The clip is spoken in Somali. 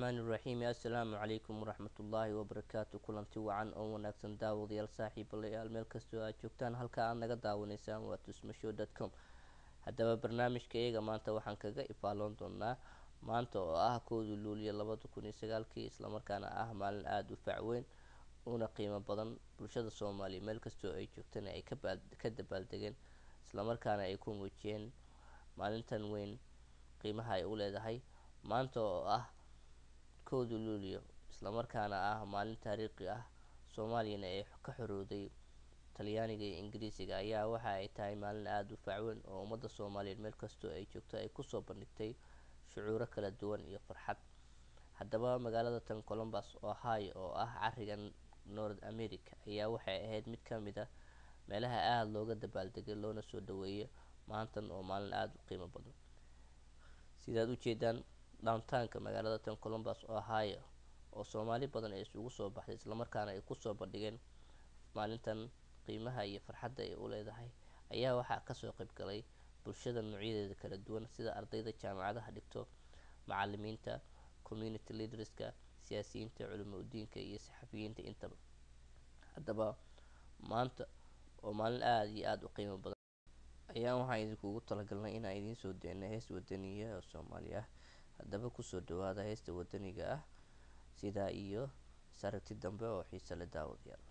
raxmaani raxiim assalaamu calaykum waraxmatullaahi wabarakaatu kulanti wacan oo wanaagsan daawadayaal saaxiibalayaal meel kastoo aad joogtaan halka aad naga daawanaysaan waa tusmashow.com. haddaba barnaamijka iyaga maanta waxaan kaga ifaaloon doonaa maanta oo ah 1 luulyo 2009 islamarkaana ah maalin aada u facweyn una qiimo badan bulshada soomaaliya meel kastoo ay joogtana ay ka dabaaldegeen islamarkaana ay ku muujiyeen maalintan weyn qiimaha ay u leedahay maanta oo ah 1 luulyo islamarkaana ah maalin taariikhi ah. soomaaliyana ay ka xorowday talyaaniga iyo ingiriisiga ayaa waxa ay tahay maalin aada u facweyn oo ummadda soomaaliyeed meel kastoo ay joogto ay kusoo bandhigtay shucuuro kala duwan iyo farxad. haddaba magaalada tan columbus ohio oo ah cariga north america ayaa waxay ahayd mid ka mid a meelaha aada looga dabaaldegay loona soo dhaweeyo maantan oo maalin aada u qiimo badan. sidaad ujeedaan downtownka magaalada tan columbus ohio oo soomaali badan ay isugu soo baxday islamarkaana ay kusoo bandhigeen maalintan qiimaha iyo farxadda ay u leedahay ayaa waxaa kasoo qayb galay bulshada noocyadeeda kala duwan sida ardayda jaamacadaha dhigto, macalimiinta, community leaderska, siyaasiyiinta, culimo udiinka iyo saxafiyiinta intaba. haddaba maanta oo maalin aada iyo aada u qiimo badan ayaa waxaan idinkugu talagalnay inaan idiin soo deyno hees wadaniya oo soomaali ah. haddaba kusoo dhawaada heesta wadaniga ah sidaa iyo saragti dambe oo xiise la daawadayaal.